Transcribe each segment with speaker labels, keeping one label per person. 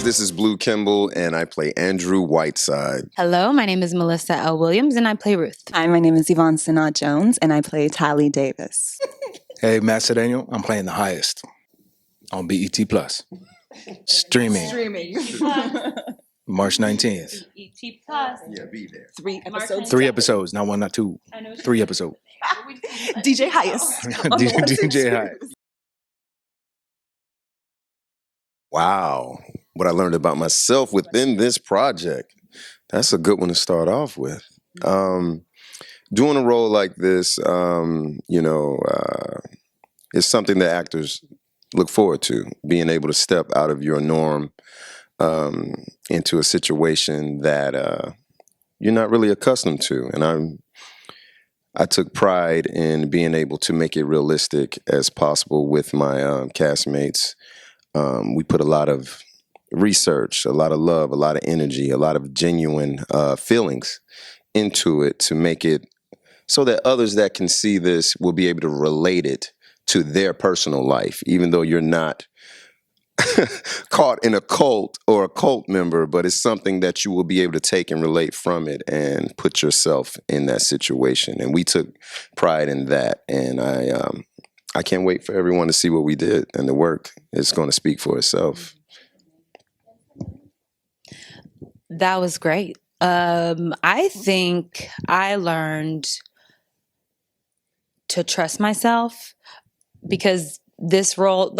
Speaker 1: this is Blue Kimble, and I play Andrew Whiteside.
Speaker 2: Hello, my name is Melissa L. Williams, and I play Ruth.
Speaker 3: Hi, my name is Yvonne Senat Jones, and I play Tali Davis.
Speaker 4: Hey, Matt Cedeño. I'm playing the highest on BET Plus. Streaming. March 19th.
Speaker 2: BET Plus.
Speaker 1: Yeah, be there.
Speaker 3: 3 episodes.
Speaker 4: 3 episodes, not 1, not 2. 3 episodes.
Speaker 3: DJ Highest.
Speaker 4: DJ Highest.
Speaker 1: Wow, what I learned about myself within this project. That's a good one to start off with. Doing a role like this, is something that actors look forward to, being able to step out of your norm into a situation that you're not really accustomed to. And I took pride in being able to make it realistic as possible with my castmates. We put a lot of research, a lot of love, a lot of energy, a lot of genuine feelings into it to make it so that others that can see this will be able to relate it to their personal life, even though you're not caught in a cult or a cult member, but it's something that you will be able to take and relate from it and put yourself in that situation. And we took pride in that, and I can't wait for everyone to see what we did and the work. It's going to speak for itself.
Speaker 2: That was great. I think I learned to trust myself because this role,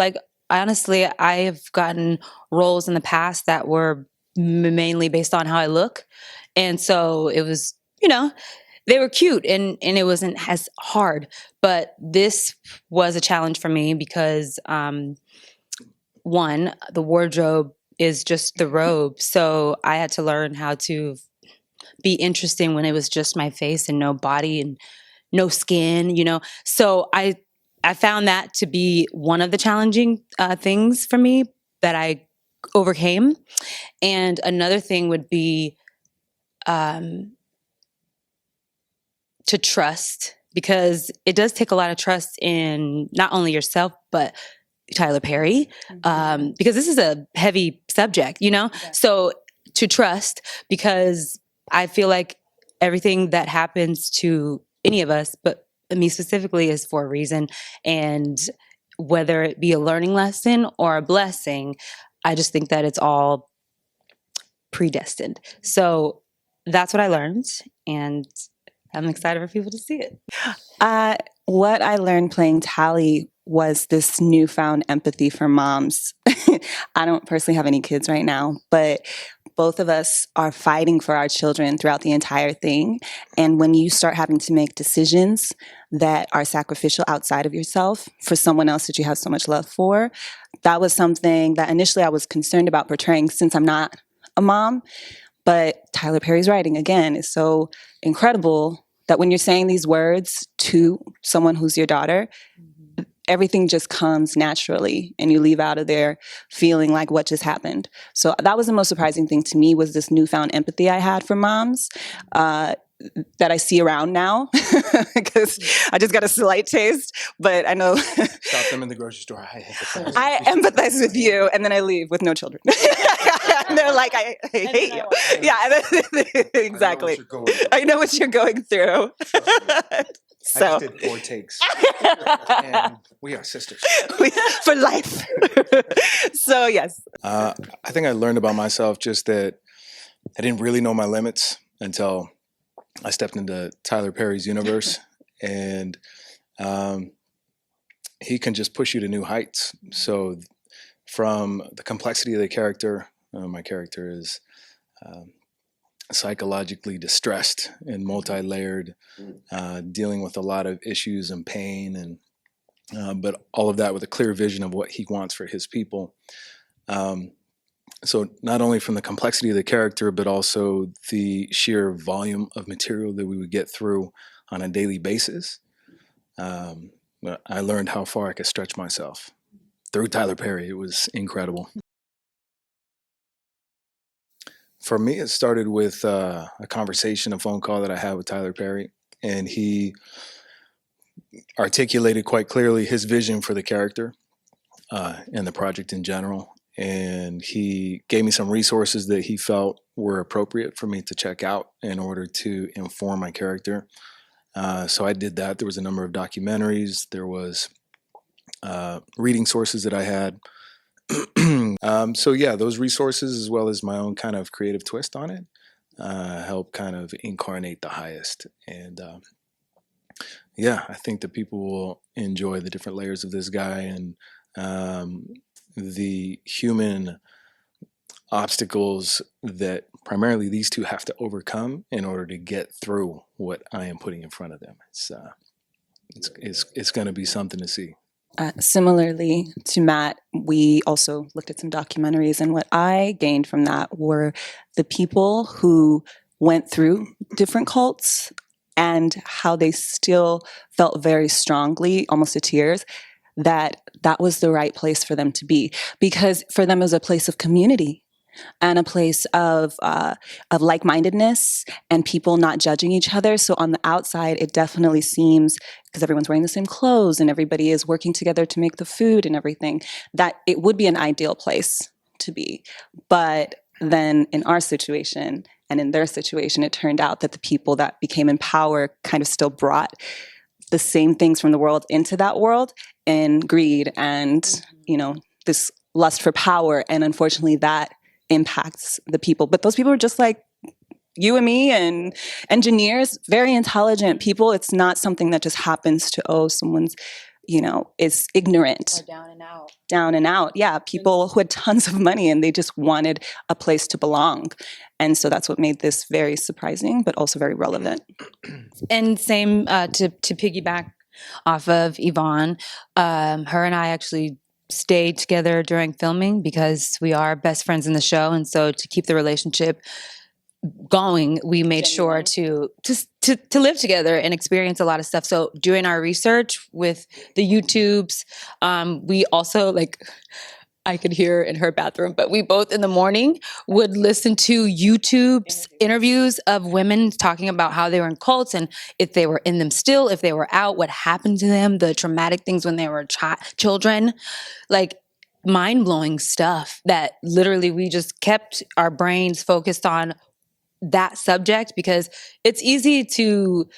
Speaker 2: honestly, I have gotten roles in the past that were mainly based on how I look. And so it was, they were cute and it wasn't as hard. But this was a challenge for me because, one, the wardrobe is just the robe. So I had to learn how to be interesting when it was just my face and no body and no skin, So I found that to be one of the challenging things for me that I overcame. And another thing would be to trust, because it does take a lot of trust in not only yourself, but Tyler Perry, because this is a heavy subject, So to trust, because I feel like everything that happens to any of us, but me specifically, is for a reason. And whether it be a learning lesson or a blessing, I just think that it's all predestined. So that's what I learned, and I'm excited for people to see it.
Speaker 3: What I learned playing Tali was this newfound empathy for moms. I don't personally have any kids right now, but both of us are fighting for our children throughout the entire thing. And when you start having to make decisions that are sacrificial outside of yourself for someone else that you have so much love for, that was something that initially I was concerned about portraying since I'm not a mom. But Tyler Perry's writing, again, is so incredible that when you're saying these words to someone who's your daughter, everything just comes naturally and you leave out of there feeling like what just happened. So that was the most surprising thing to me, was this newfound empathy I had for moms that I see around now, because I just got a slight taste, but I know.
Speaker 4: Stop them in the grocery store.
Speaker 3: I empathize with you, and then I leave with no children. And they're like, I hate you. Yeah, exactly. I know what you're going through. So.
Speaker 4: I just did 4 takes. And we are sisters.
Speaker 3: For life. So, yes.
Speaker 4: I think I learned about myself just that I didn't really know my limits until I stepped into Tyler Perry's universe. And he can just push you to new heights. So from the complexity of the character, my character is psychologically distressed and multi-layered, dealing with a lot of issues and pain, and but all of that with a clear vision of what he wants for his people. So not only from the complexity of the character, but also the sheer volume of material that we would get through on a daily basis. I learned how far I could stretch myself through Tyler Perry. It was incredible. For me, it started with a conversation, a phone call that I had with Tyler Perry, and he articulated quite clearly his vision for the character and the project in general. and he gave me some resources that he felt were appropriate for me to check out in order to inform my character. So I did that. There was a number of documentaries. There was reading sources that I had. So yeah, those resources, as well as my own kind of creative twist on it, help kind of incarnate the highest. And yeah, I think that people will enjoy the different layers of this guy and the human obstacles that primarily these two have to overcome in order to get through what I am putting in front of them. It's going to be something to see.
Speaker 3: Similarly to Matt, we also looked at some documentaries, and what I gained from that were the people who went through different cults and how they still felt very strongly, almost to tears, that was the right place for them to be, because for them it was a place of community and a place of like-mindedness and people not judging each other. So on the outside, it definitely seems, because everyone's wearing the same clothes and everybody is working together to make the food and everything, that it would be an ideal place to be. But then in our situation and in their situation, it turned out that the people that became in power kind of still brought the same things from the world into that world, and greed and, this lust for power. And unfortunately, that impacts the people. But those people are just like you and me, and engineers, very intelligent people. It's not something that just happens to, someone's, is ignorant.
Speaker 2: Or down and out.
Speaker 3: Down and out. Yeah. People who had tons of money and they just wanted a place to belong. And so that's what made this very surprising, but also very relevant.
Speaker 2: And same to piggyback off of Yvonne, her and I actually stayed together during filming because we are best friends in the show, and so to keep the relationship going, we made sure to live together and experience a lot of stuff. So doing our research with the YouTubes, we also, I could hear in her bathroom, but we both in the morning would listen to YouTube's interviews of women talking about how they were in cults and if they were in them still, if they were out, what happened to them, the traumatic things when they were children, mind-blowing stuff that literally we just kept our brains focused on that subject, because it's easy to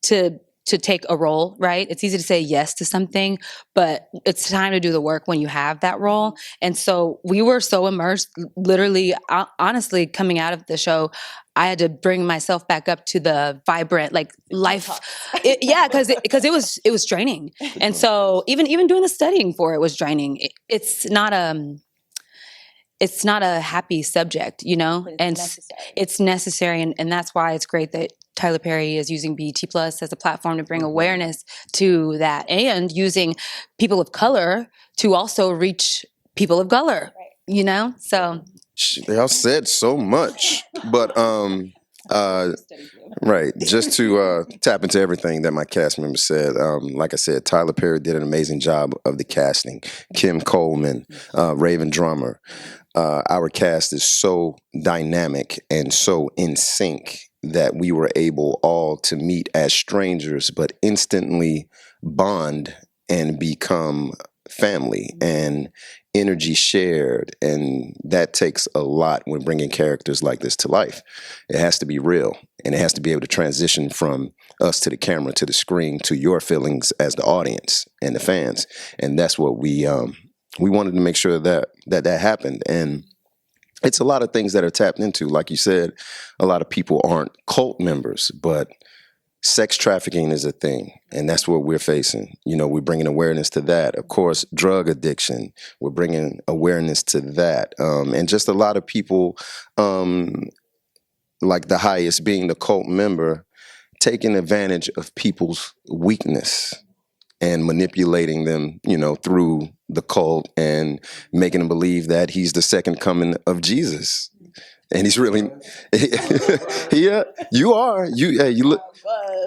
Speaker 2: take a role, right? It's easy to say yes to something, but it's time to do the work when you have that role. And so we were so immersed, literally, honestly, coming out of the show, I had to bring myself back up to the vibrant, life. Because it was draining. And so even doing the studying for it was draining. It's not a happy subject, and it's necessary. And that's why it's great that Tyler Perry is using BET Plus as a platform to bring awareness to that, and using people of color to also reach people of color, so.
Speaker 1: Y'all said so much, but right, just to tap into everything that my cast members said. Like I said, Tyler Perry did an amazing job of the casting. Kim Coleman, Raven Drummer. Our cast is so dynamic and so in sync that we were able all to meet as strangers, but instantly bond and become family and energy shared. And that takes a lot when bringing characters like this to life. It has to be real, and it has to be able to transition from us to the camera, to the screen, to your feelings as the audience and the fans. And that's what we wanted to make sure that happened. And it's a lot of things that are tapped into. Like you said, a lot of people aren't cult members, but sex trafficking is a thing, and that's what we're facing. We're bringing awareness to that. Of course, drug addiction, we're bringing awareness to that. And just a lot of people, like the highest being the cult member, taking advantage of people's weakness and manipulating them, through the cult and making them believe that he's the second coming of Jesus. And he's really, yeah, you are. You look,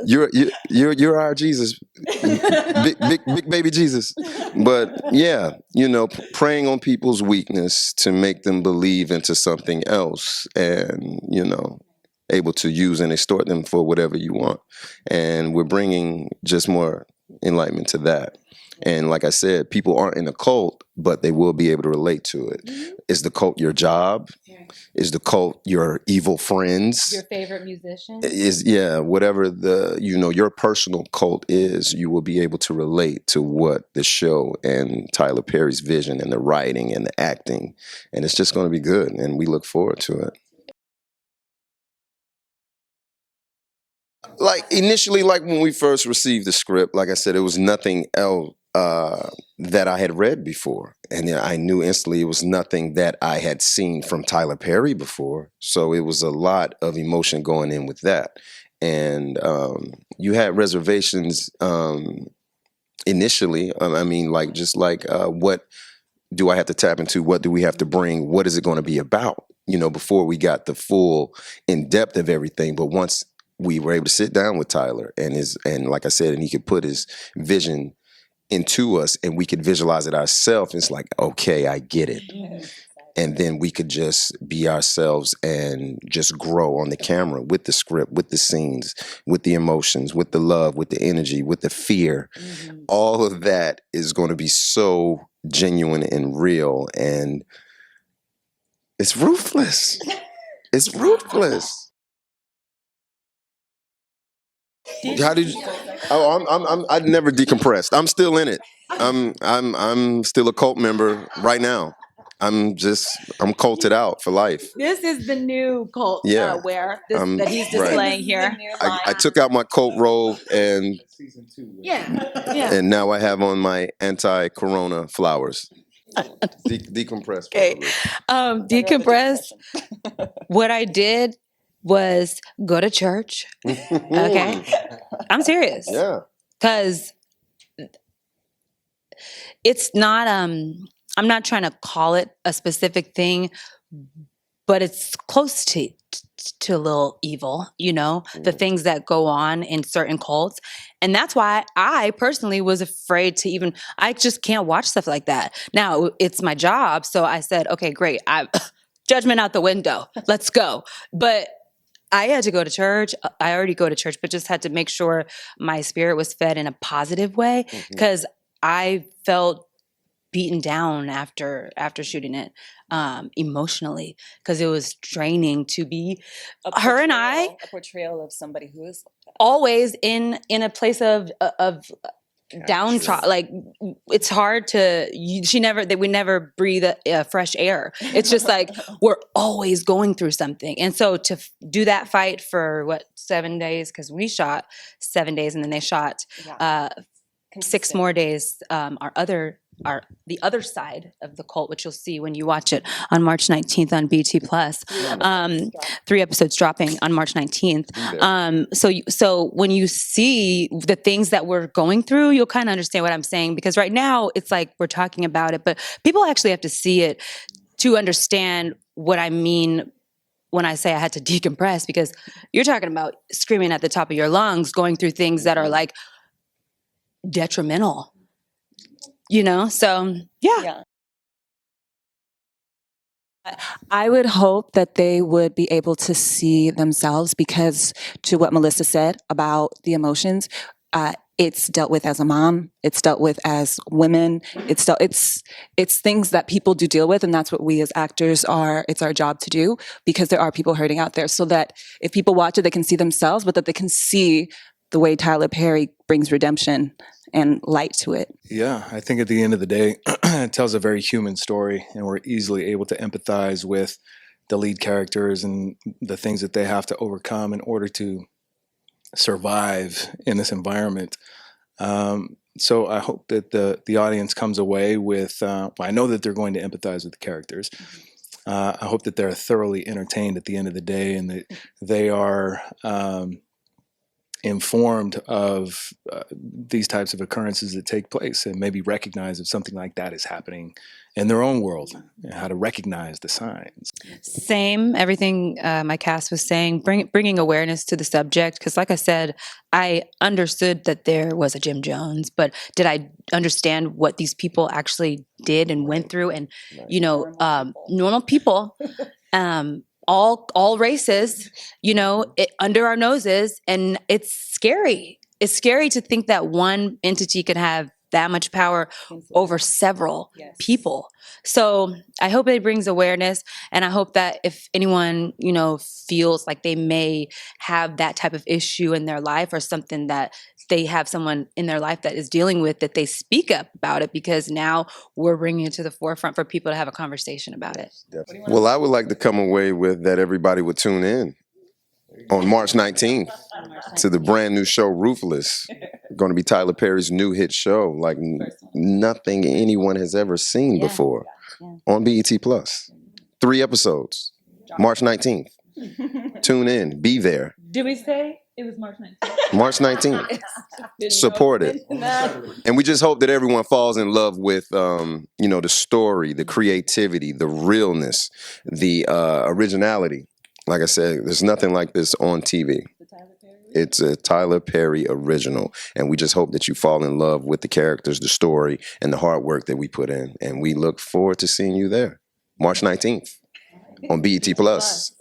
Speaker 1: you're our Jesus, big baby Jesus. But yeah, preying on people's weakness to make them believe into something else, and able to use and extort them for whatever you want. And we're bringing just more enlightenment to that. And like I said, people aren't in a cult, but they will be able to relate to it. Is the cult your job? Is the cult your evil friends?
Speaker 2: Your favorite musician?
Speaker 1: Is whatever your personal cult is, you will be able to relate to what the show and Tyler Perry's vision and the writing and the acting, and it's just going to be good, and we look forward to it. Like initially, like when we first received the script, like I said, it was nothing else that I had read before, and I knew instantly it was nothing that I had seen from Tyler Perry before. So it was a lot of emotion going in with that, and you had reservations initially. I mean, like just like what do I have to tap into? What do we have to bring? What is it going to be about? Before we got the full in depth of everything, but once we were able to sit down with Tyler and like I said, and he could put his vision into us and we could visualize it ourselves. It's like, okay, I get it. And then we could just be ourselves and just grow on the camera with the script, with the scenes, with the emotions, with the love, with the energy, with the fear. All of that is going to be so genuine and real, and it's ruthless. It's ruthless. How did you? Oh, I've never decompressed. I'm still in it. I'm still a cult member right now. I'm culted out for life.
Speaker 2: This is the new cult
Speaker 1: Yeah.
Speaker 2: that he's displaying here.
Speaker 1: I took out my cult robe and
Speaker 4: Season 2.
Speaker 2: Yeah.
Speaker 1: and now I have on my anti-corona flowers. Decompress.
Speaker 2: Okay. Decompress. What I did was go to church. Okay. I'm serious.
Speaker 1: Yeah.
Speaker 2: Because it's not, I'm not trying to call it a specific thing, but it's close to a little evil, the things that go on in certain cults. And that's why I personally was afraid to I just can't watch stuff like that. Now, it's my job. So I said, okay, great. Judgment out the window. Let's go. But I had to go to church. I already go to church, but just had to make sure my spirit was fed in a positive way, because I felt beaten down after shooting it emotionally, because it was draining to be a
Speaker 3: portrayal of somebody who is
Speaker 2: always in a place of downtrodden. Like, it's hard to we never breathe fresh air. It's just like we're always going through something. And so to do that fight for 7 days, because we shot 7 days and then they shot 6 more days, the other side of the cult, which you'll see when you watch it on March 19th on BT Plus. 3 episodes dropping on March 19th. So when you see the things that we're going through, you'll kind of understand what I'm saying, because right now it's like we're talking about it, but people actually have to see it to understand what I mean when I say I had to decompress, because you're talking about screaming at the top of your lungs, going through things that are like detrimental. So yeah.
Speaker 3: I would hope that they would be able to see themselves, because to what Melissa said about the emotions, it's dealt with as a mom, it's dealt with as women, it's things that people do deal with, and that's what we as actors it's our job to do, because there are people hurting out there, so that if people watch it, they can see themselves, but that they can see the way Tyler Perry brings redemption and light to it.
Speaker 4: Yeah, I think at the end of the day, it tells a very human story, and we're easily able to empathize with the lead characters and the things that they have to overcome in order to survive in this environment. So I hope that the audience comes away with, I know that they're going to empathize with the characters. I hope that they're thoroughly entertained at the end of the day, and that they are informed of these types of occurrences that take place, and maybe recognize if something like that is happening in their own world, and how to recognize the signs.
Speaker 2: Same, everything my cast was saying, bringing awareness to the subject, because like I said, I understood that there was a Jim Jones, but did I understand what these people actually did and went through? And normal people, all races, under our noses, and it's scary. it's scary to think that one entity could have that much power over several people. So I hope it brings awareness, and I hope that if anyone, you know, feels like they may have that type of issue in their life, or something that they have someone in their life that is dealing with, that they speak up about it, because now we're bringing it to the forefront for people to have a conversation about it.
Speaker 1: Well, I would like to come away with that everybody would tune in on March 19th to the brand new show Ruthless. Going to be Tyler Perry's new hit show, like nothing anyone has ever seen before, on BET Plus. 3 episodes, March 19th. Tune in, be there.
Speaker 2: Did we say it was March 19th?
Speaker 1: March 19th. Support it. And we just hope that everyone falls in love with, you know, the story, the creativity, the realness, the originality. Like I said, there's nothing like this on TV. It's a Tyler Perry original. And we just hope that you fall in love with the characters, the story, and the hard work that we put in. And we look forward to seeing you there, March 19th on BET Plus.